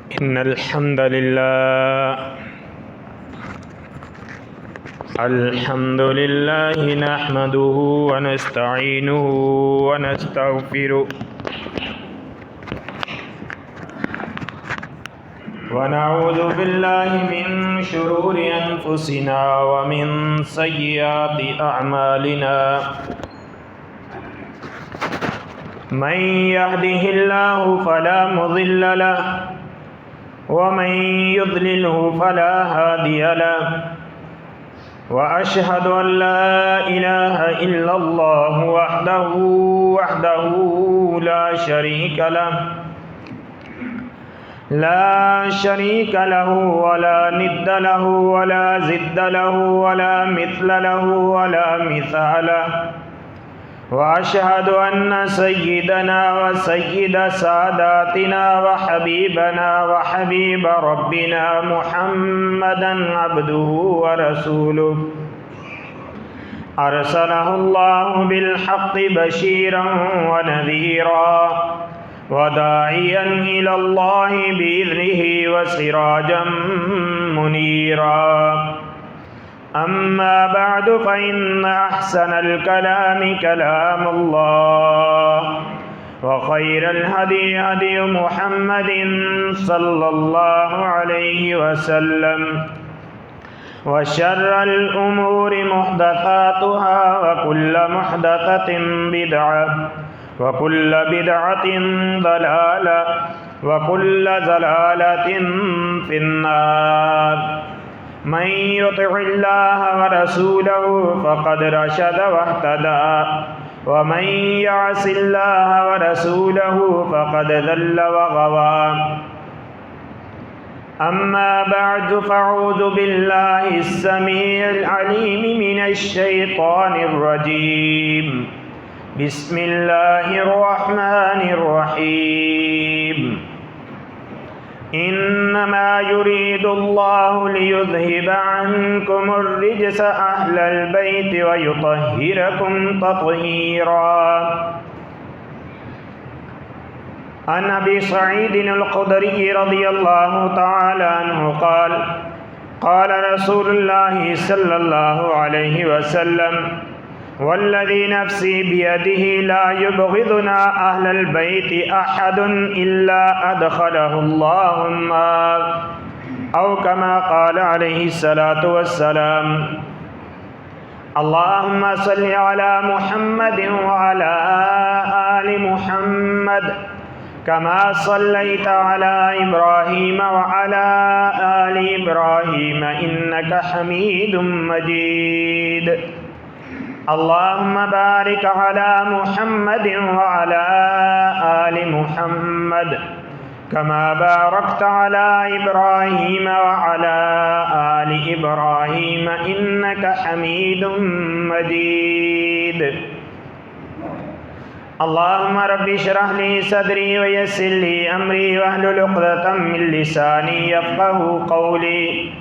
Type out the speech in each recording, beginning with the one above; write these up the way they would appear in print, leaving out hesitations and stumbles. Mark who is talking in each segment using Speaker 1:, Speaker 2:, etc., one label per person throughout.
Speaker 1: إن الحمد لله نحمده ونستعينه ونستغفره ونعوذ بالله من شرور أنفسنا ومن سيئات أعمالنا من يهده الله فلا مضل له ومن يضلله فلا هادي له وأشهد أن لا إله إلا الله وحده لا شريك له ولا ند له ولا زد له ولا مثل له ولا مثال له وأشهد أن سيدنا وسيد ساداتنا وحبيبنا وحبيب ربنا محمدا عبده ورسوله أرسله الله بالحق بشيرا ونذيرا وداعيا إلى الله بإذنه وسراجا منيرا أما بعد فإن أحسن الكلام كلام الله وخير الهدي هدي محمد صلى الله عليه وسلم وشر الأمور محدثاتها وكل محدثة بدعة وكل بدعة ضلالة وكل ضلالة في النار من يطع الله ورسوله فقد رشد واهتدى ومن يعص الله ورسوله فقد ضل وغوى أما بعد فأعوذ بالله السميع العليم من الشيطان الرجيم بسم الله الرحمن الرحيم إنما يريد الله ليذهب عنكم الرجس أهل البيت ويطهركم تطهيرا عن أبي سعيد الخدري رضي الله تعالى عنه قال قال رسول الله صلى الله عليه وسلم والذي نفسي بيده لا يبغضنا أهل البيت أحد إلا أدخله الله النار أو كما قال عليه الصلاة والسلام اللهم صل على محمد وعلى آل محمد كما صليت على إبراهيم وعلى آل إبراهيم إنك حميد مجيد اللهم بارك على محمد وعلى آل محمد كما باركت على إبراهيم وعلى آل إبراهيم إنك حميد مجيد اللهم رب اشرح لي صدري ويسر لي أمري واحلل عقدة من لساني يفقهوا قولي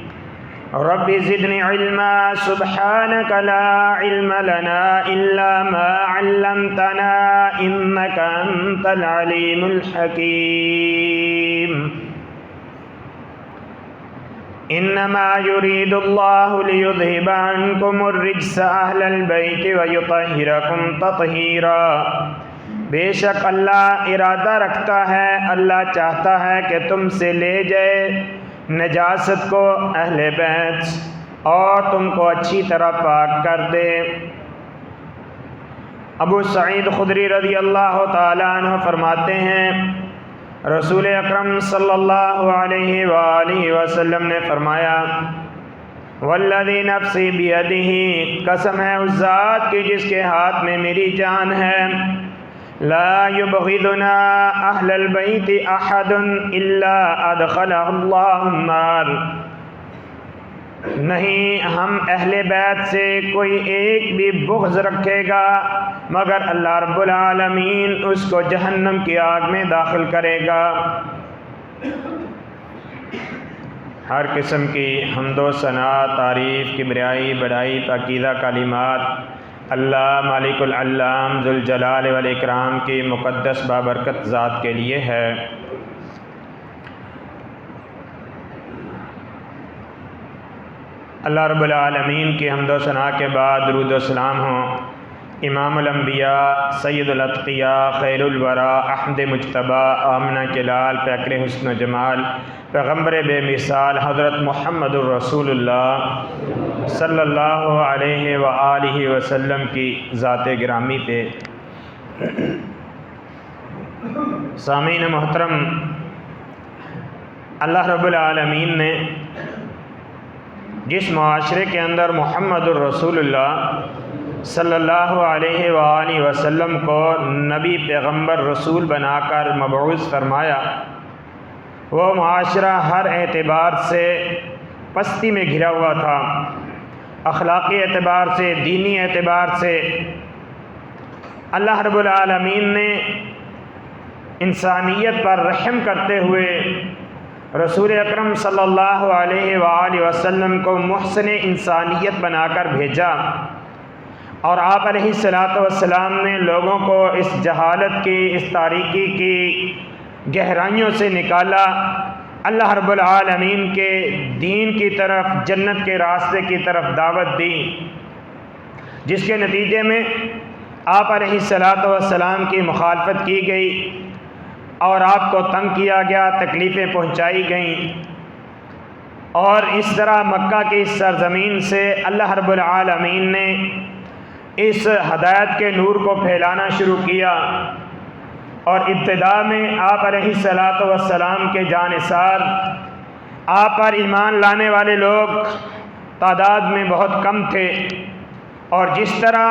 Speaker 1: رب زدني علما سبحانك لا علم لنا إلا ما علمتنا إنك أنت العليم الحكيم إنما يريد الله ليذهب عنكم الرجس أهل البيت ويطهركم تطهيرا بے شک اللہ ارادہ رکھتا ہے، اللہ چاہتا ہے کہ تم سے لے جائے نجاست کو اہل بیت اور تم کو اچھی طرح پاک کر دے۔ ابو سعید خدری رضی اللہ تعالیٰ عنہ فرماتے ہیں رسول اکرم صلی اللہ علیہ وآلہ وسلم نے فرمایا والذی نفسی بیدہ، قسم ہے اس ذات کی جس کے ہاتھ میں میری جان ہے، لا یبغضنا اہل البیت احد الا ادخلہ اللہ النار، نہیں ہم اہل بیت سے کوئی ایک بھی بغض رکھے گا مگر اللہ رب العالمین اس کو جہنم کی آگ میں داخل کرے گا۔ ہر قسم کی حمد و ثنا، تعریف، کبریائی، بڑائی، پاکیزہ کلمات اللہ مالک العلام ذوالجلال والاکرام کی مقدس بابرکت ذات کے لیے ہے۔ اللہ رب العالمین کی حمد و ثنا کے بعد درود و سلام ہوں امام الانبیاء سید الاتقیاء خیر الورا احمد مجتبی آمنہ کے لال پیکر حسن و جمال پیغمبر بے مثال حضرت محمد الرسول اللہ صلی اللہ علیہ وآلہ وسلم کی ذات گرامی پہ۔ سامعین محترم، اللہ رب العالمین نے جس معاشرے کے اندر محمد الرسول اللہ صلی اللہ علیہ وآلہ وسلم کو نبی پیغمبر رسول بنا کر مبعوث فرمایا، وہ معاشرہ ہر اعتبار سے پستی میں گھرا ہوا تھا، اخلاقی اعتبار سے، دینی اعتبار سے۔ اللہ رب العالمین نے انسانیت پر رحم کرتے ہوئے رسول اکرم صلی اللہ علیہ وآلہ وسلم کو محسن انسانیت بنا کر بھیجا، اور آپ علیہ الصلاۃ والسلام نے لوگوں کو اس جہالت کی، اس تاریکی کی گہرائیوں سے نکالا، اللہ رب العالمین کے دین کی طرف، جنت کے راستے کی طرف دعوت دی، جس کے نتیجے میں آپ علیہ الصلاۃ والسلام کی مخالفت کی گئی اور آپ کو تنگ کیا گیا، تکلیفیں پہنچائی گئیں، اور اس طرح مکہ کی اس سرزمین سے اللہ رب العالمین نے اس ہدایت کے نور کو پھیلانا شروع کیا۔ اور ابتدا میں آپ علیہ الصلاۃ والسلام کے جانثار، آپ پر ایمان لانے والے لوگ تعداد میں بہت کم تھے، اور جس طرح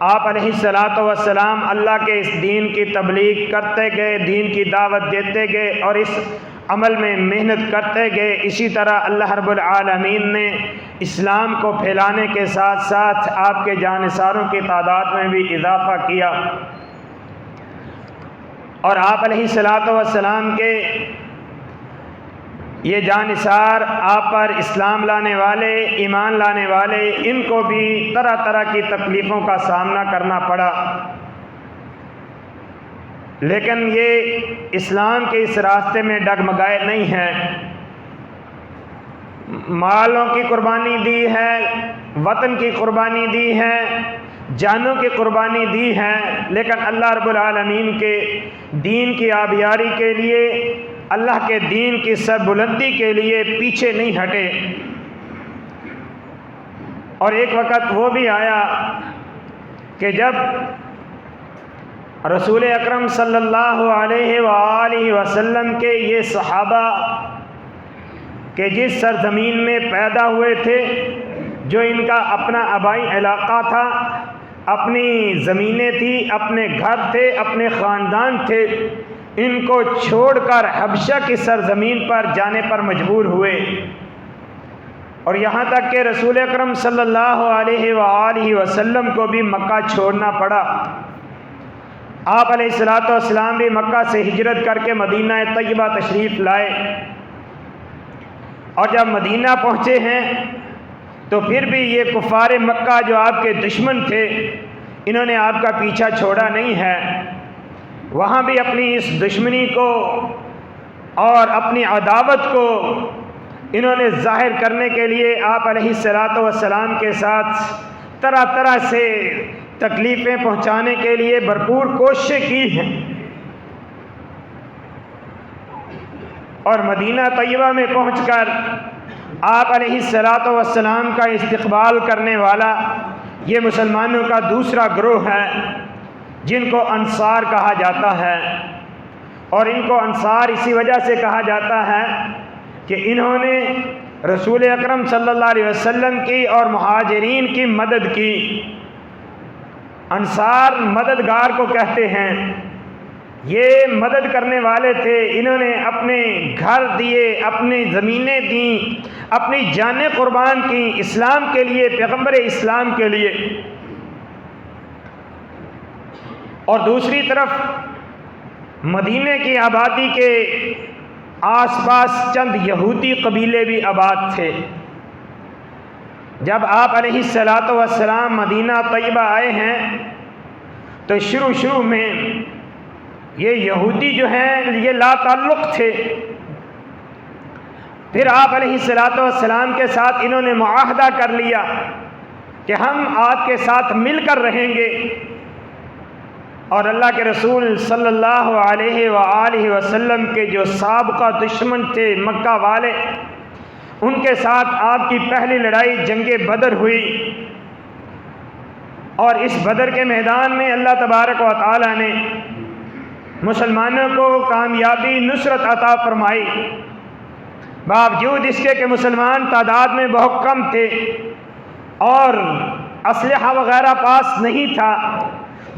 Speaker 1: آپ علیہ الصلاۃ والسلام اللہ کے اس دین کی تبلیغ کرتے گئے، دین کی دعوت دیتے گئے اور اس عمل میں محنت کرتے گئے، اسی طرح اللہ رب العالمین نے اسلام کو پھیلانے کے ساتھ ساتھ آپ کے جانثاروں کی تعداد میں بھی اضافہ کیا، اور آپ علیہ الصلاۃ والسلام کے یہ جانثار، آپ پر اسلام لانے والے، ایمان لانے والے، ان کو بھی طرح طرح کی تکلیفوں کا سامنا کرنا پڑا، لیکن یہ اسلام کے اس راستے میں ڈگمگائے نہیں ہیں، مالوں کی قربانی دی ہے، وطن کی قربانی دی ہے، جانوں کی قربانی دی ہے، لیکن اللہ رب العالمین کے دین کی آبیاری کے لیے، اللہ کے دین کی سربلندی کے لیے پیچھے نہیں ہٹے۔ اور ایک وقت وہ بھی آیا کہ جب رسول اکرم صلی اللہ علیہ وآلہ وسلم کے یہ صحابہ کہ جس سرزمین میں پیدا ہوئے تھے، جو ان کا اپنا آبائی علاقہ تھا، اپنی زمینیں تھیں، اپنے گھر تھے، اپنے خاندان تھے، ان کو چھوڑ کر حبشہ کی سرزمین پر جانے پر مجبور ہوئے، اور یہاں تک کہ رسول اکرم صلی اللہ علیہ وآلہ وسلم کو بھی مکہ چھوڑنا پڑا۔ آپ علیہ الصلاۃ والسلام بھی مکہ سے ہجرت کر کے مدینہ طیبہ تشریف لائے، اور جب مدینہ پہنچے ہیں تو پھر بھی یہ کفار مکہ جو آپ کے دشمن تھے، انہوں نے آپ کا پیچھا چھوڑا نہیں ہے، وہاں بھی اپنی اس دشمنی کو اور اپنی عداوت کو انہوں نے ظاہر کرنے کے لیے آپ علیہ الصلاۃ والسلام کے ساتھ طرح طرح سے تکلیفیں پہنچانے کے لیے بھرپور کوششیں کی ہیں، اور مدینہ طیبہ میں پہنچ کر آپ علیہ الصلاۃ والسلام کا استقبال کرنے والا یہ مسلمانوں کا دوسرا گروہ ہے، جن کو انصار کہا جاتا ہے، اور ان کو انصار اسی وجہ سے کہا جاتا ہے کہ انہوں نے رسول اکرم صلی اللہ علیہ وسلم کی اور مہاجرین کی مدد کی۔ انصار مددگار کو کہتے ہیں، یہ مدد کرنے والے تھے، انہوں نے اپنے گھر دیے، اپنی زمینیں دیں، اپنی جانیں قربان کی اسلام کے لیے، پیغمبر اسلام کے لیے۔ اور دوسری طرف مدینے کی آبادی کے آس پاس چند یہودی قبیلے بھی آباد تھے۔ جب آپ علیہ الصلاۃ والسلام مدینہ طیبہ آئے ہیں تو شروع میں یہ یہودی جو ہیں یہ لا تعلق تھے، پھر آپ علیہ الصلوۃ والسلام کے ساتھ انہوں نے معاہدہ کر لیا کہ ہم آپ کے ساتھ مل کر رہیں گے، اور اللہ کے رسول صلی اللہ علیہ وآلہ وسلم کے جو سابقہ دشمن تھے مکہ والے، ان کے ساتھ آپ کی پہلی لڑائی جنگ بدر ہوئی، اور اس بدر کے میدان میں اللہ تبارک و تعالی نے مسلمانوں کو کامیابی نصرت عطا فرمائی، باوجود اس کے کہ مسلمان تعداد میں بہت کم تھے اور اسلحہ وغیرہ پاس نہیں تھا،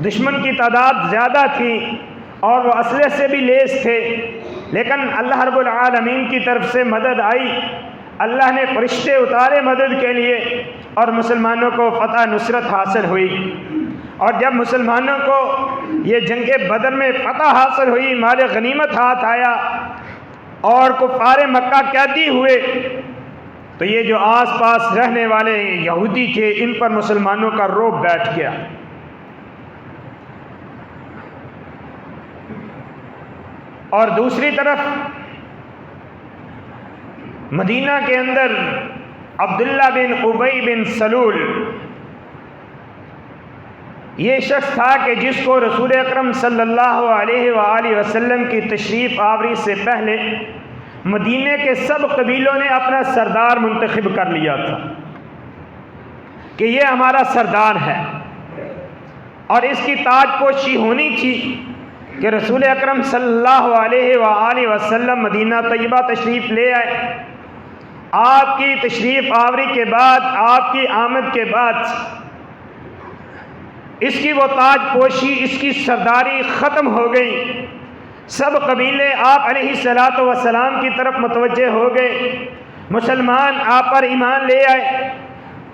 Speaker 1: دشمن کی تعداد زیادہ تھی اور وہ اسلحے سے بھی لیس تھے، لیکن اللہ رب العالمین کی طرف سے مدد آئی، اللہ نے فرشتے اتارے مدد کے لیے اور مسلمانوں کو فتح نصرت حاصل ہوئی۔ اور جب مسلمانوں کو یہ جنگ بدر میں فتح حاصل ہوئی، مال غنیمت ہاتھ آیا اور کفار مکہ قیدی ہوئے، تو یہ جو آس پاس رہنے والے یہودی تھے ان پر مسلمانوں کا رعب بیٹھ گیا۔ اور دوسری طرف مدینہ کے اندر عبداللہ بن ابی بن سلول یہ شخص تھا کہ جس کو رسول اکرم صلی اللہ علیہ وآلہ وسلم کی تشریف آوری سے پہلے مدینہ کے سب قبیلوں نے اپنا سردار منتخب کر لیا تھا کہ یہ ہمارا سردار ہے، اور اس کی تاج پوشی ہونی تھی کہ رسول اکرم صلی اللہ علیہ وآلہ وسلم مدینہ طیبہ تشریف لے آئے، آپ کی تشریف آوری کے بعد، آپ کی آمد کے بعد اس کی وہ تاج پوشی، اس کی سرداری ختم ہو گئی، سب قبیلے آپ علیہ الصلوۃ والسلام کی طرف متوجہ ہو گئے، مسلمان آپ پر ایمان لے آئے،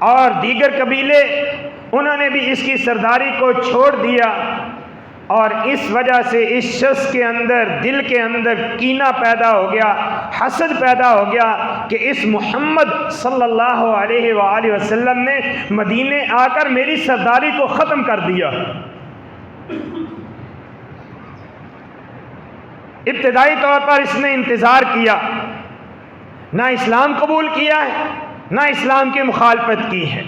Speaker 1: اور دیگر قبیلے انہوں نے بھی اس کی سرداری کو چھوڑ دیا، اور اس وجہ سے اس شخص کے اندر، دل کے اندر کینہ پیدا ہو گیا، حسد پیدا ہو گیا کہ اس محمد صلی اللہ علیہ وآلہ وسلم نے مدینے آ کر میری سرداری کو ختم کر دیا۔ ابتدائی طور پر اس نے انتظار کیا، نہ اسلام قبول کیا ہے نہ اسلام کی مخالفت کی ہے،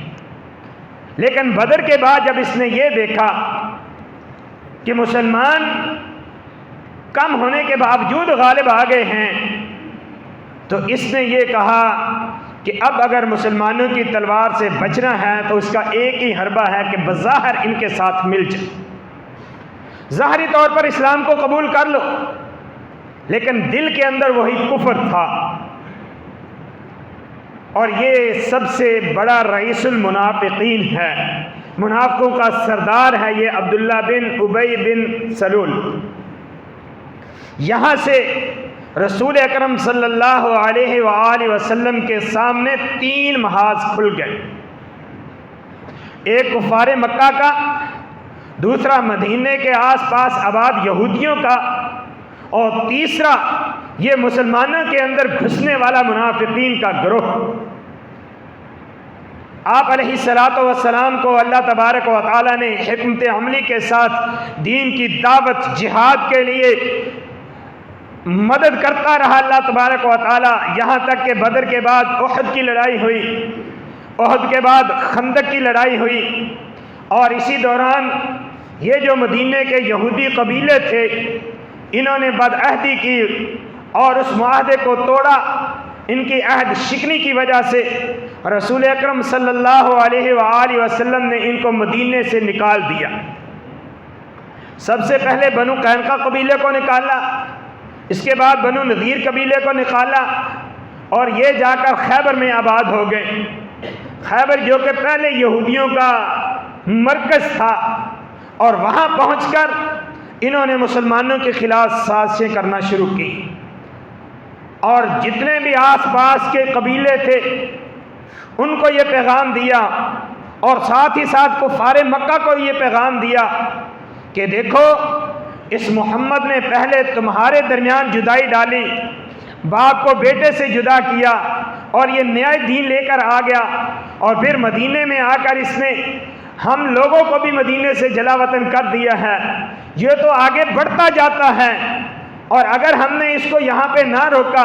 Speaker 1: لیکن بدر کے بعد جب اس نے یہ دیکھا کہ مسلمان کم ہونے کے باوجود غالب آ گئے ہیں، تو اس نے یہ کہا کہ اب اگر مسلمانوں کی تلوار سے بچنا ہے تو اس کا ایک ہی حربہ ہے کہ بظاہر ان کے ساتھ مل جائے، ظاہری طور پر اسلام کو قبول کر لو، لیکن دل کے اندر وہی کفر تھا۔ اور یہ سب سے بڑا رئیس المنافقین ہے، منافقوں کا سردار ہے یہ عبداللہ بن ابی بن سلول۔ یہاں سے رسول اکرم صلی اللہ علیہ وآلہ وسلم کے سامنے تین محاذ کھل گئے، ایک کفار مکہ کا، دوسرا مدینے کے آس پاس آباد یہودیوں کا، اور تیسرا یہ مسلمانوں کے اندر گھسنے والا منافقین کا گروہ۔ آپ علیہ الصلوۃ والسلام کو اللہ تبارک و تعالی نے حکمت عملی کے ساتھ دین کی دعوت، جہاد کے لیے مدد کرتا رہا اللہ تبارک و تعالی، یہاں تک کہ بدر کے بعد احد کی لڑائی ہوئی، احد کے بعد خندق کی لڑائی ہوئی، اور اسی دوران یہ جو مدینے کے یہودی قبیلے تھے انہوں نے بدعہدی کی اور اس معاہدے کو توڑا، ان کی عہد شکنی کی وجہ سے رسول اکرم صلی اللہ علیہ وآلہ وسلم نے ان کو مدینے سے نکال دیا۔ سب سے پہلے بنو قینقاع قبیلے کو نکالا، اس کے بعد بنو نذیر قبیلے کو نکالا، اور یہ جا کر خیبر میں آباد ہو گئے۔ خیبر جو کہ پہلے یہودیوں کا مرکز تھا، اور وہاں پہنچ کر انہوں نے مسلمانوں کے خلاف سازشیں کرنا شروع کی، اور جتنے بھی آس پاس کے قبیلے تھے ان کو یہ پیغام دیا، اور ساتھ ہی ساتھ کفار مکہ کو یہ پیغام دیا کہ دیکھو اس محمد نے پہلے تمہارے درمیان جدائی ڈالی، باپ کو بیٹے سے جدا کیا، اور یہ نیا دین لے کر آ گیا، اور پھر مدینے میں آ کر اس نے ہم لوگوں کو بھی مدینے سے جلا وطن کر دیا ہے، یہ تو آگے بڑھتا جاتا ہے، اور اگر ہم نے اس کو یہاں پہ نہ روکا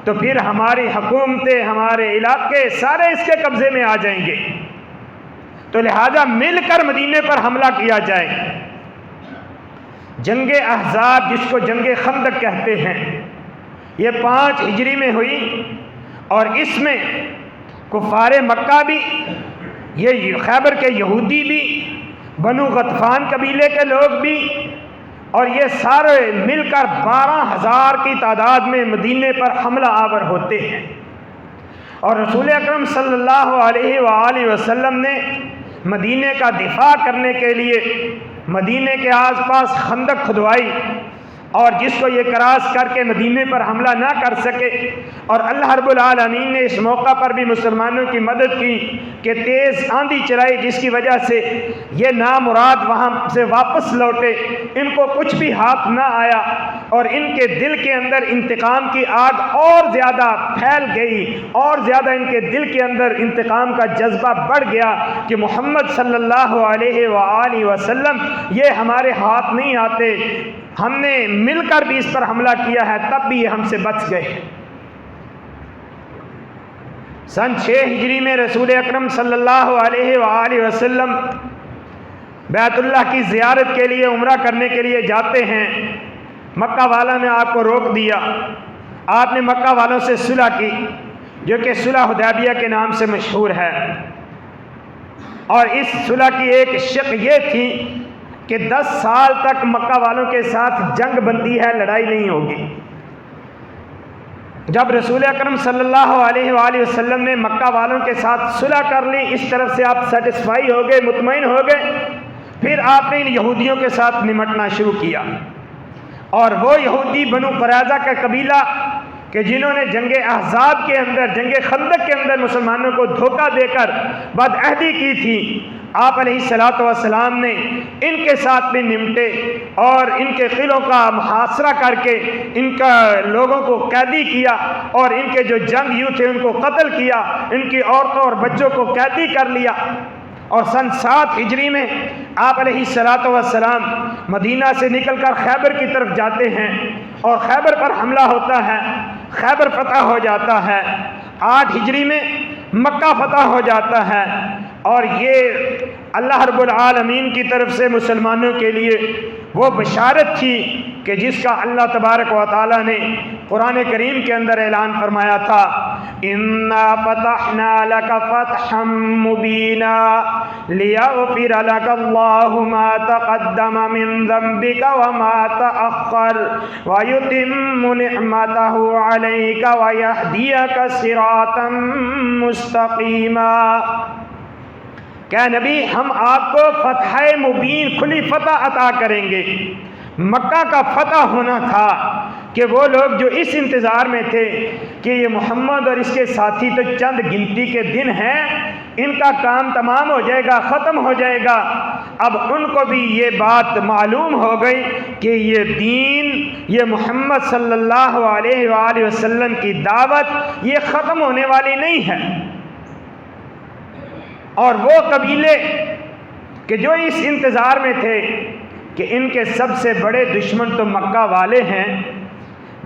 Speaker 1: تو پھر ہماری حکومتیں، ہمارے علاقے سارے اس کے قبضے میں آ جائیں گے۔ تو لہذا مل کر مدینے پر حملہ کیا جائے۔ جنگ احزاب، جس کو جنگ خندق کہتے ہیں، یہ 5 ہجری میں ہوئی، اور اس میں کفار مکہ بھی، یہ خیبر کے یہودی بھی، بنو غطفان قبیلے کے لوگ بھی، اور یہ سارے مل کر 12,000 کی تعداد میں مدینے پر حملہ آور ہوتے ہیں۔ اور رسول اکرم صلی اللہ علیہ وآلہ وسلم نے مدینے کا دفاع کرنے کے لیے مدینے کے آس پاس خندق کھدوائی، اور جس کو یہ کراس کر کے مدینے پر حملہ نہ کر سکے۔ اور اللہ رب العالمین نے اس موقع پر بھی مسلمانوں کی مدد کی کہ تیز آندھی چلائی، جس کی وجہ سے یہ نامراد وہاں سے واپس لوٹے، ان کو کچھ بھی ہاتھ نہ آیا، اور ان کے دل کے اندر انتقام کی آگ اور زیادہ پھیل گئی، اور زیادہ ان کے دل کے اندر انتقام کا جذبہ بڑھ گیا کہ محمد صلی اللہ علیہ وآلہ وسلم یہ ہمارے ہاتھ نہیں آتے، ہم نے مل کر بھی اس پر حملہ کیا ہے، تب بھی یہ ہم سے بچ گئے۔ سن 6 ہجری میں رسول اکرم صلی اللہ علیہ وآلہ وسلم بیت اللہ کی زیارت کے لیے، عمرہ کرنے کے لیے جاتے ہیں۔ مکہ والوں نے آپ کو روک دیا، آپ نے مکہ والوں سے صلح کی، جو کہ صلح حدیبیہ کے نام سے مشہور ہے۔ اور اس صلح کی ایک شق یہ تھی کہ 10 سال تک مکہ والوں کے ساتھ جنگ بندی ہے، لڑائی نہیں ہوگی۔ جب رسول اکرم صلی اللہ علیہ وآلہ وسلم نے مکہ والوں کے ساتھ صلح کر لی، اس طرف سے آپ سیٹسفائی ہو گئے، مطمئن ہو گئے، پھر آپ نے ان یہودیوں کے ساتھ نمٹنا شروع کیا۔ اور وہ یہودی بنو قریظہ کا قبیلہ کہ جنہوں نے جنگ احزاب کے اندر، جنگ خندق کے اندر مسلمانوں کو دھوکہ دے کر بدعہدی کی تھی، آپ علیہ الصلوۃ والسلام نے ان کے ساتھ بھی نمٹے، اور ان کے قلعوں کا محاصرہ کر کے ان کا لوگوں کو قیدی کیا، اور ان کے جو جنگجو تھے ان کو قتل کیا، ان کی عورتوں اور بچوں کو قیدی کر لیا۔ اور سن 7 ہجری میں آپ علیہ الصلوۃ والسلام مدینہ سے نکل کر خیبر کی طرف جاتے ہیں، اور خیبر پر حملہ ہوتا ہے، خیبر فتح ہو جاتا ہے۔ 8 ہجری میں مکہ فتح ہو جاتا ہے، اور یہ اللہ رب العالمین کی طرف سے مسلمانوں کے لیے وہ بشارت تھی کہ جس کا اللہ تبارک و تعالیٰ نے قرآن کریم کے اندر اعلان فرمایا تھا، اِنَّا فَتَحْنَا لَكَ فَتْحًا مُبِينًا لِيَغْفِرَ لَكَ اللَّهُ مَا تَقَدَّمَ مِن ذَنبِكَ وَمَا تَأَخَّرَ وَيُتِمُّ نِعْمَتَهُ عَلَيْكَ وَيَهْدِيَكَ صِرَاطًا مُسْتَقِيمًا۔ کہ نبی ہم آپ کو فتح مبین، کھلی فتح عطا کریں گے۔ مکہ کا فتح ہونا تھا کہ وہ لوگ جو اس انتظار میں تھے کہ یہ محمد اور اس کے ساتھی تو چند گنتی کے دن ہیں، ان کا کام تمام ہو جائے گا، ختم ہو جائے گا۔ اب ان کو بھی یہ بات معلوم ہو گئی کہ یہ دین، یہ محمد صلی اللہ علیہ وآلہ وسلم کی دعوت یہ ختم ہونے والی نہیں ہے۔ اور وہ قبیلے کہ جو اس انتظار میں تھے کہ ان کے سب سے بڑے دشمن تو مکہ والے ہیں،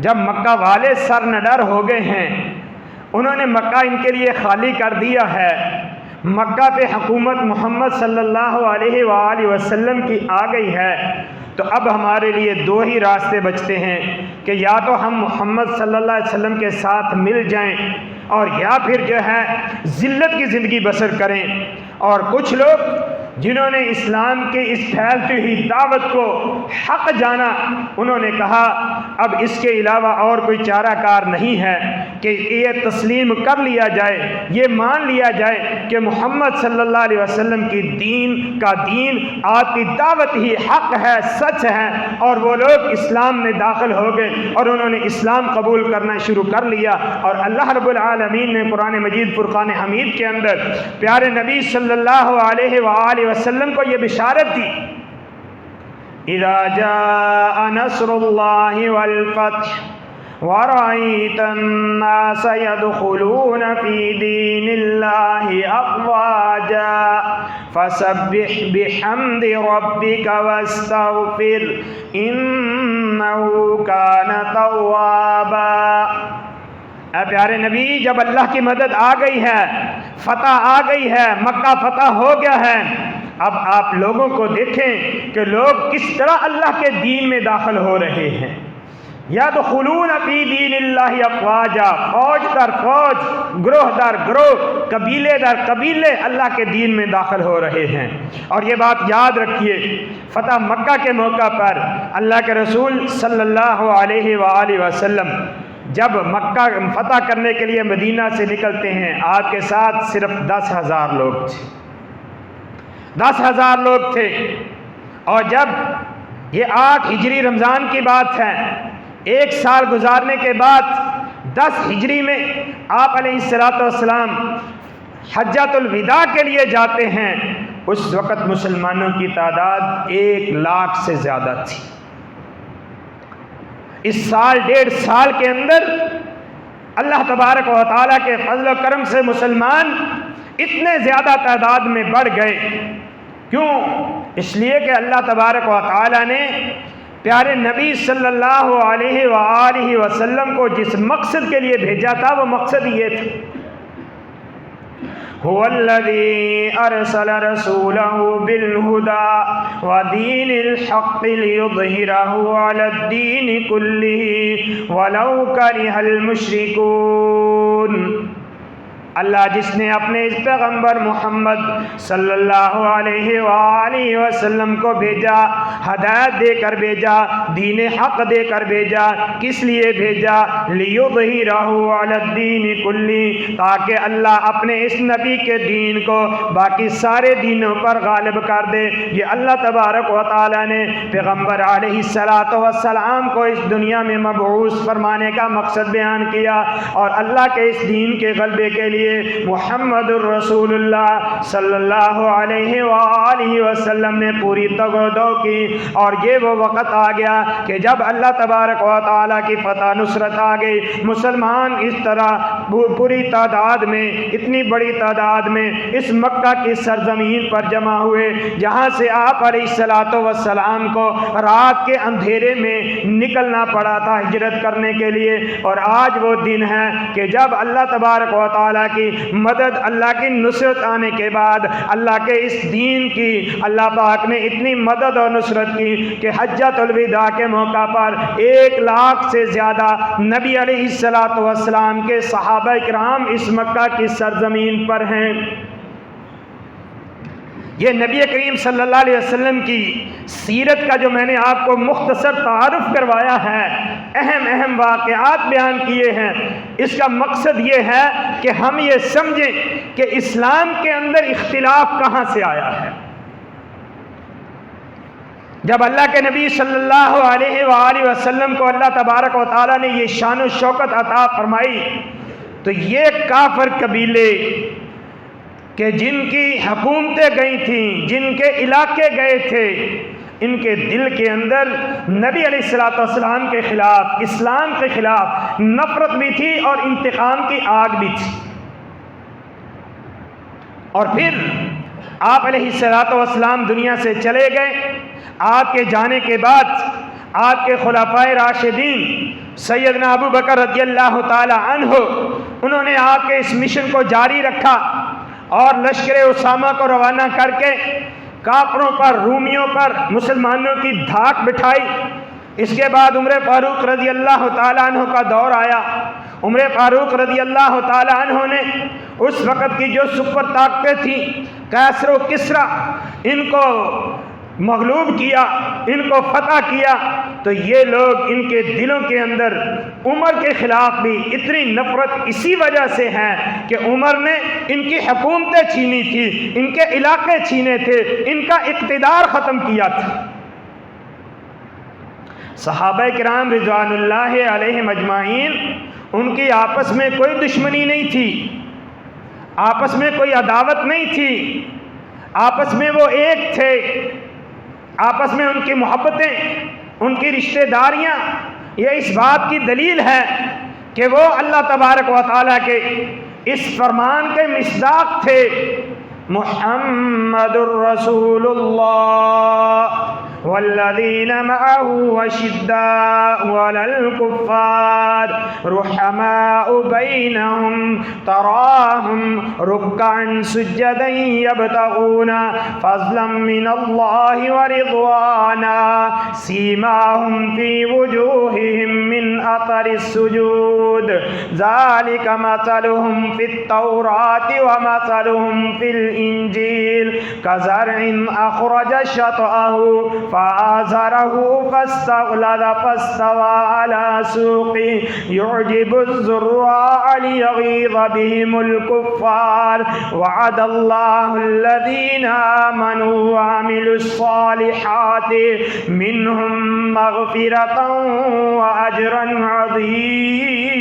Speaker 1: جب مکہ والے سرنڈر ہو گئے ہیں، انہوں نے مکہ ان کے لیے خالی کر دیا ہے، مکہ پہ حکومت محمد صلی اللہ علیہ وآلہ وسلم کی آ گئی ہے، تو اب ہمارے لیے 2 ہی راستے بچتے ہیں کہ یا تو ہم محمد صلی اللہ علیہ وسلم کے ساتھ مل جائیں، اور یا پھر جو ہے ذلت کی زندگی بسر کریں۔ اور کچھ لوگ جنہوں نے اسلام کی اس پھیلتی ہوئی دعوت کو حق جانا، انہوں نے کہا اب اس کے علاوہ اور کوئی چارہ کار نہیں ہے کہ یہ تسلیم کر لیا جائے، یہ مان لیا جائے کہ محمد صلی اللہ علیہ وسلم کی دین کا دین، آپ کی دعوت ہی حق ہے، سچ ہے۔ اور وہ لوگ اسلام میں داخل ہو گئے، اور انہوں نے اسلام قبول کرنا شروع کر لیا۔ اور اللہ رب العالمین نے قرآن مجید فرقان حمید کے اندر پیارے نبی صلی اللہ علیہ وآلہ وسلم کو یہ بشارت دی، اذا جاء نصر اللہ والفتح ورأيت الناس يدخلون في دين الله أفواجا فسبح بحمد ربك واستغفر إنه كان توابا۔ اے پیارے نبی، جب اللہ کی مدد آ گئی ہے، فتح آ گئی ہے، مکہ فتح ہو گیا ہے، اب آپ لوگوں کو دیکھیں کہ لوگ کس طرح اللہ کے دین میں داخل ہو رہے ہیں۔ یدخلون فی دین اللہ افواجا، فوج در فوج، گروہ در گروہ، قبیلے در قبیلے اللہ کے دین میں داخل ہو رہے ہیں۔ اور یہ بات یاد رکھیے، فتح مکہ کے موقع پر اللہ کے رسول صلی اللہ علیہ وآلہ وسلم جب مکہ فتح کرنے کے لیے مدینہ سے نکلتے ہیں، آپ کے ساتھ صرف 10,000 لوگ تھے، 10,000 لوگ تھے۔ اور جب یہ 8 ہجری رمضان کی بات ہے، 1 سال گزارنے کے بعد 10 ہجری میں آپ علیہ السلام حجۃ الوداع کے لیے جاتے ہیں۔ اس وقت مسلمانوں کی تعداد 1 لاکھ سے زیادہ تھی۔ اس سال 1.5 سال کے اندر اللہ تبارک و تعالیٰ کے فضل و کرم سے مسلمان اتنے زیادہ تعداد میں بڑھ گئے۔ کیوں؟ اس لیے کہ اللہ تبارک و تعالیٰ نے پیارے نبی صلی اللہ علیہ وآلہ وسلم کو جس مقصد کے لیے بھیجا تھا، وہ مقصد یہ تھا، هو الذي أرسل رسوله بالهدى ودين الحق ليظهره على الدين كله ولو كره المشركون۔ اللہ جس نے اپنے اس پیغمبر محمد صلی اللہ علیہ وآلہ وسلم کو بھیجا، ہدایت دے کر بھیجا، دین حق دے کر بھیجا، کس لیے بھیجا؟ لِيُظْهِرَهُ عَلَى الدِّينِ كُلِّهِ، تاکہ اللہ اپنے اس نبی کے دین کو باقی سارے دینوں پر غالب کر دے۔ یہ اللہ تبارک و تعالیٰ نے پیغمبر علیہ السلام کو اس دنیا میں مبعوث فرمانے کا مقصد بیان کیا، اور اللہ کے اس دین کے غلبے کے لیے محمد الرسول اللہ صلی اللہ علیہ وآلہ وسلم نے پوری تگ و دو کی۔ اور یہ وہ وقت آ گیا کہ جب اللہ تبارک و تعالیٰ کی فتح نصرت آ گئی، مسلمان اس طرح پوری تعداد میں، اتنی بڑی تعداد میں اس مکہ کی سرزمین پر جمع ہوئے، جہاں سے آپ علیہ السلام کو رات کے اندھیرے میں نکلنا پڑا تھا ہجرت کرنے کے لیے۔ اور آج وہ دن ہے کہ جب اللہ تبارک و تعالیٰ کی مدد، اللہ کی نصرت آنے کے بعد، اللہ کے اس دین کی اللہ پاک نے اتنی مدد اور نصرت کی کہ حجۃ الوداع کے موقع پر 1 لاکھ سے زیادہ نبی علیہ السلام کے صحابہ کرام اس مکہ کی سرزمین پر ہیں۔ یہ نبی کریم صلی اللہ علیہ وسلم کی سیرت کا جو میں نے آپ کو مختصر تعارف کروایا ہے، اہم واقعات بیان کیے ہیں، اس کا مقصد یہ ہے کہ ہم یہ سمجھیں کہ اسلام کے اندر اختلاف کہاں سے آیا ہے۔ جب اللہ کے نبی صلی اللہ علیہ وآلہ وسلم کو اللہ تبارک و تعالیٰ نے یہ شان و شوکت عطا فرمائی، تو یہ کافر قبیلے کہ جن کی حکومتیں گئی تھیں، جن کے علاقے گئے تھے، ان کے دل کے اندر نبی علیہ السلام کے خلاف، اسلام کے خلاف نفرت بھی تھی اور انتقام کی آگ بھی تھی۔ اور پھر آپ علیہ السلام دنیا سے چلے گئے۔ آپ کے جانے کے بعد آپ کے خلفائے راشدین سیدنا ابو بکر رضی اللہ تعالی عنہ، انہوں نے آپ کے اس مشن کو جاری رکھا اور لشکر اسامہ کو روانہ کر کے کافروں پر، رومیوں پر مسلمانوں کی دھاک بٹھائی۔ اس کے بعد عمر فاروق رضی اللہ تعالیٰ عنہ کا دور آیا۔ عمر فاروق رضی اللہ تعالیٰ عنہ نے اس وقت کی جو سپر طاقتیں تھیں، کیسر و کسریٰ، ان کو مغلوب کیا، ان کو فتح کیا۔ تو یہ لوگ، ان کے دلوں کے اندر عمر کے خلاف بھی اتنی نفرت اسی وجہ سے ہے کہ عمر نے ان کی حکومتیں چھینی تھی، ان کے علاقے چھینے تھے، ان کا اقتدار ختم کیا تھا۔ صحابہ کرام رضوان اللہ علیہم اجمعین، ان کی آپس میں کوئی دشمنی نہیں تھی، آپس میں کوئی عداوت نہیں تھی، آپس میں وہ ایک تھے، آپس میں ان کی محبتیں، ان کی رشتہ داریاں، یہ اس بات کی دلیل ہے کہ وہ اللہ تبارک و تعالیٰ کے اس فرمان کے مصداق تھے، محمد الرسول اللہ والذین معه اشداء علی الکفار رحماء بینہم تراہم رکعا سجدا یبتغون فضلا من اللہ ورضوانا سیماہم فی وجوہہم من اثر السجود ذالک مثلہم فی التوراۃ ومثلہم فی الانجیل کزرع اخرج شطأہ فآزره فاستغلظ فاستوى على سوقه يعجب الزراع ليغيظ بهم الكفار وعد الله الذين آمنوا وعملوا الصالحات منهم مغفرة وأجرا عظيما۔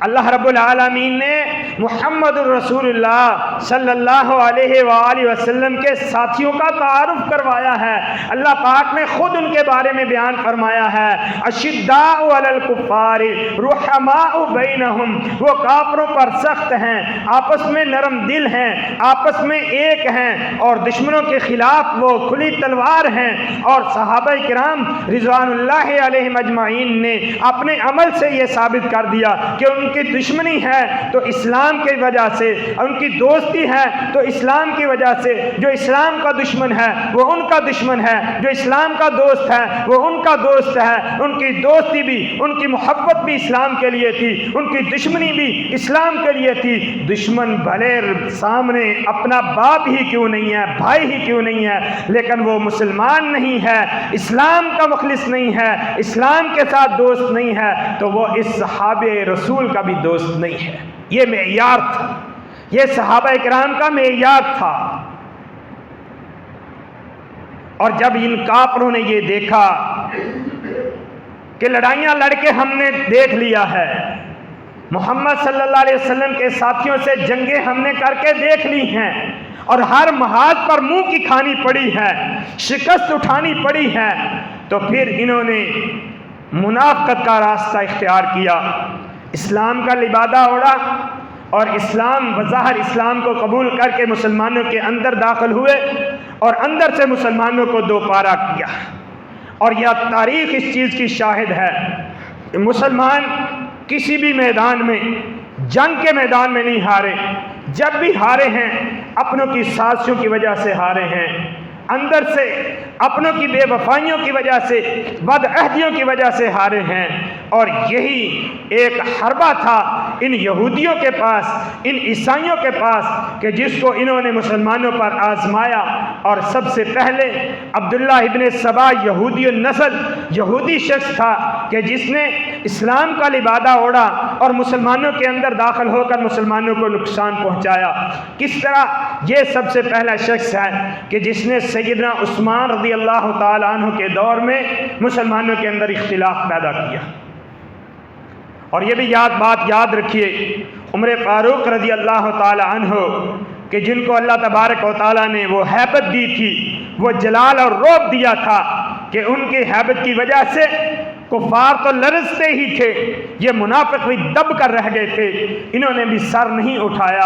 Speaker 1: اللہ رب العالمین نے محمد الرسول اللہ صلی اللہ علیہ وآلہ وسلم کے ساتھیوں کا تعارف کروایا ہے۔ اللہ پاک نے خود ان کے بارے میں بیان فرمایا ہے، اشداء علی الکفار رحماء بینہم، وہ کافروں پر سخت ہیں، آپس میں نرم دل ہیں، آپس میں ایک ہیں، اور دشمنوں کے خلاف وہ کھلی تلوار ہیں۔ اور صحابہ کرام رضوان اللہ علیہم اجمعین نے اپنے عمل سے یہ ثابت کر دیا کہ ان کی دشمنی ہے تو اسلام کی وجہ سے، ان کی دوستی ہے تو اسلام کی وجہ سے۔ جو اسلام کا دشمن ہے وہ ان کا دشمن ہے، جو اسلام کا دوست ہے وہ ان کا دوست ہے۔ ان کی دوستی بھی، ان کی محبت بھی اسلام کے لیے تھی، ان کی دشمنی بھی اسلام کے لیے تھی۔ دشمن بھلے سامنے اپنا باپ ہی کیوں نہیں ہے، بھائی ہی کیوں نہیں ہے، لیکن وہ مسلمان نہیں ہے، اسلام کا مخلص نہیں ہے، اسلام کے ساتھ دوست نہیں ہے، تو وہ اس صحابہ رسول کا بھی دوست نہیں ہے۔ یہ معیار تھا، یہ صحابہ کرام کا معیار تھا۔ اور جب ان کافروں نے یہ دیکھا کہ لڑائیاں لڑ کے ہم نے دیکھ لیا ہے، محمد صلی اللہ علیہ وسلم کے ساتھیوں سے جنگیں ہم نے کر کے دیکھ لی ہیں، اور ہر محاذ پر منہ کی کھانی پڑی ہے، شکست اٹھانی پڑی ہے، تو پھر انہوں نے منافقت کا راستہ اختیار کیا، اسلام کا لبادہ اوڑھا، اور اسلام بظاہر اسلام کو قبول کر کے مسلمانوں کے اندر داخل ہوئے، اور اندر سے مسلمانوں کو دو پارہ کیا۔ اور یہ تاریخ اس چیز کی شاہد ہے کہ مسلمان کسی بھی میدان میں، جنگ کے میدان میں نہیں ہارے، جب بھی ہارے ہیں اپنوں کی سازشوں کی وجہ سے ہارے ہیں، اندر سے اپنوں کی بے وفائیوں کی وجہ سے، بد عہدیوں کی وجہ سے ہارے ہیں۔ اور یہی ایک حربہ تھا ان یہودیوں کے پاس، ان عیسائیوں کے پاس، کہ جس کو انہوں نے مسلمانوں پر آزمایا۔ اور سب سے پہلے عبداللہ ابن سبا یہودی النسل، یہودی شخص تھا کہ جس نے اسلام کا لبادہ اوڑھا اور مسلمانوں کے اندر داخل ہو کر مسلمانوں کو نقصان پہنچایا۔ کس طرح؟ یہ سب سے پہلا شخص ہے کہ جس نے سیدنا عثمان رضی اللہ تعالی عنہ کے دور میں مسلمانوں کے اندر اختلاف پیدا کیا۔ اور یہ بھی بات یاد رکھیے، عمر فاروق رضی اللہ تعالی عنہ کہ جن کو اللہ تبارک و تعالیٰ نے وہ ہیبت دی تھی، وہ جلال اور رعب دیا تھا، کہ ان کی ہیبت کی وجہ سے کفار تو لرزتے ہی تھے، یہ منافق بھی دب کر رہ گئے تھے، انہوں نے بھی سر نہیں اٹھایا۔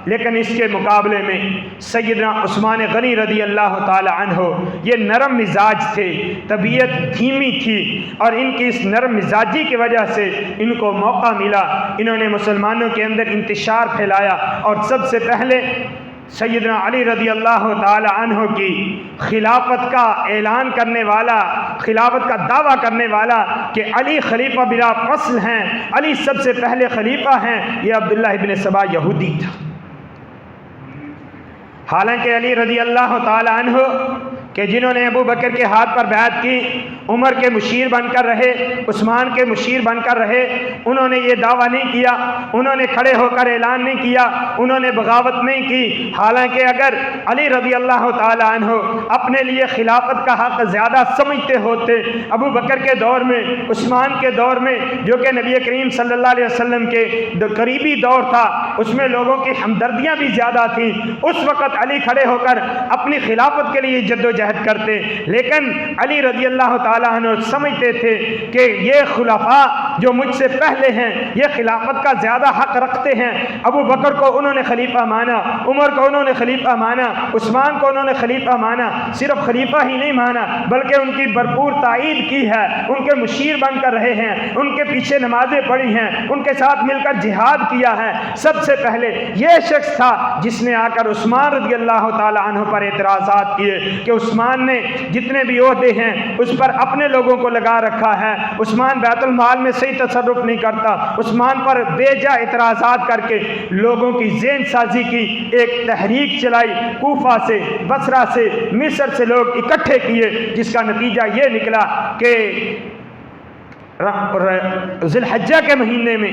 Speaker 1: لیکن اس کے مقابلے میں سیدنا عثمان غنی رضی اللہ تعالی عنہ یہ نرم مزاج تھے، طبیعت دھیمی تھی، اور ان کی اس نرم مزاجی کی وجہ سے ان کو موقع ملا، انہوں نے مسلمانوں کے اندر انتشار پھیلایا، اور سب سے پہلے سیدنا علی رضی اللہ تعالی عنہ کی خلافت کا اعلان کرنے والا، خلافت کا دعویٰ کرنے والا کہ علی خلیفہ بلا فصل ہیں، علی سب سے پہلے خلیفہ ہیں، یہ عبداللہ ابن سبا یہودی تھا۔ حالانکہ علی رضی اللہ تعالی عنہ کہ جنہوں نے ابو بکر کے ہاتھ پر بیعت کی، عمر کے مشیر بن کر رہے، عثمان کے مشیر بن کر رہے، انہوں نے یہ دعویٰ نہیں کیا، انہوں نے کھڑے ہو کر اعلان نہیں کیا، انہوں نے بغاوت نہیں کی۔ حالانکہ اگر علی رضی اللہ تعالی عنہ اپنے لیے خلافت کا حق زیادہ سمجھتے ہوتے ابو بکر کے دور میں، عثمان کے دور میں، جو کہ نبی کریم صلی اللہ علیہ وسلم کے قریبی دور تھا، اس میں لوگوں کی ہمدردیاں بھی زیادہ تھیں، اس وقت علی کھڑے ہو کر اپنی خلافت کے لیے جد و جہد جدوجہد کرتے، لیکن علی رضی اللہ تعالیٰ عنہ سمجھتے تھے کہ یہ خلفاء جو مجھ سے پہلے ہیں یہ خلافت کا زیادہ حق رکھتے ہیں۔ ابو بکر کو انہوں نے خلیفہ مانا، عمر کو انہوں نے خلیفہ مانا، عثمان کو انہوں نے خلیفہ مانا، صرف خلیفہ ہی نہیں مانا بلکہ ان کی بھرپور تائید کی ہے، ان کے مشیر بن کر رہے ہیں، ان کے پیچھے نمازیں پڑھی ہیں، ان کے ساتھ مل کر جہاد کیا ہے۔ سب سے پہلے یہ شخص تھا جس نے آ کر عثمان رضی اللہ تعالی عنہ پر اعتراضات کیے کہ عثمان نے جتنے بھی عہدے ہیں اس پر اپنے لوگوں کو لگا رکھا ہے، عثمان بیت المال میں صحیح تصرف نہیں کرتا، عثمان پر بے جا اعتراضات کر کے لوگوں کی ذہن سازی کی، ایک تحریک چلائی، کوفہ سے، بصرہ سے، مصر سے لوگ اکٹھے کیے، جس کا نتیجہ یہ نکلا کہ ذی الحجہ کے مہینے میں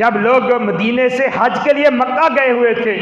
Speaker 1: جب لوگ مدینے سے حج کے لیے مکہ گئے ہوئے تھے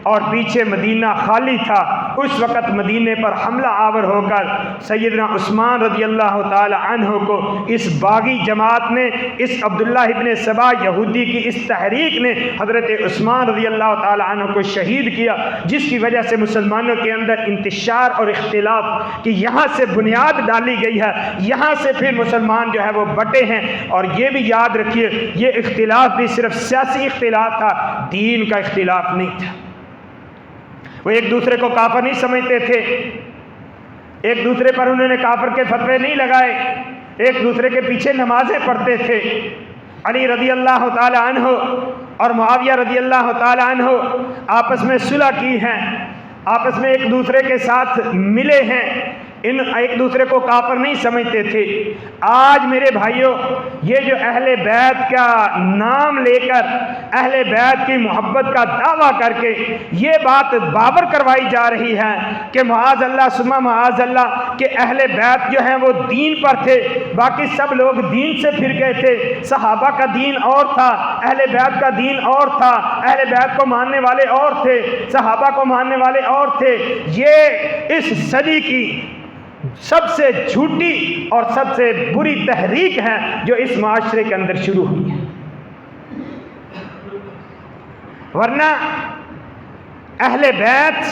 Speaker 1: اور پیچھے مدینہ خالی تھا، اس وقت مدینے پر حملہ آور ہو کر سیدنا عثمان رضی اللہ تعالی عنہ کو اس باغی جماعت نے، اس عبداللہ ابن سبا یہودی کی اس تحریک نے حضرت عثمان رضی اللہ تعالی عنہ کو شہید کیا، جس کی وجہ سے مسلمانوں کے اندر انتشار اور اختلاف کی یہاں سے بنیاد ڈالی گئی ہے، یہاں سے پھر مسلمان جو ہے وہ بٹے ہیں۔ اور یہ بھی یاد رکھیے یہ اختلاف بھی صرف سیاسی اختلاف تھا، دین کا اختلاف نہیں تھا۔ وہ ایک دوسرے کو کافر نہیں سمجھتے تھے، ایک دوسرے پر انہوں نے کافر کے فتوے نہیں لگائے، ایک دوسرے کے پیچھے نمازیں پڑھتے تھے۔ علی رضی اللہ تعالی عنہ اور معاویہ رضی اللہ تعالی عنہ آپس میں صلح کی ہیں، آپس میں ایک دوسرے کے ساتھ ملے ہیں، ایک دوسرے کو کافر نہیں سمجھتے تھے۔ آج میرے بھائیوں یہ جو اہل بیت کا نام لے کر، اہل بیت کی محبت کا دعویٰ کر کے یہ بات باور کروائی جا رہی ہے کہ معاذ اللہ ثم معاذ اللہ کہ اہل بیت جو ہیں وہ دین پر تھے، باقی سب لوگ دین سے پھر گئے تھے، صحابہ کا دین اور تھا، اہل بیت کا دین اور تھا، اہل بیت کو ماننے والے اور تھے، صحابہ کو ماننے والے اور تھے۔ یہ اس صدی کی سب سے جھوٹی اور سب سے بری تحریک ہے جو اس معاشرے کے اندر شروع ہوئی ہے، ورنہ اہل بیت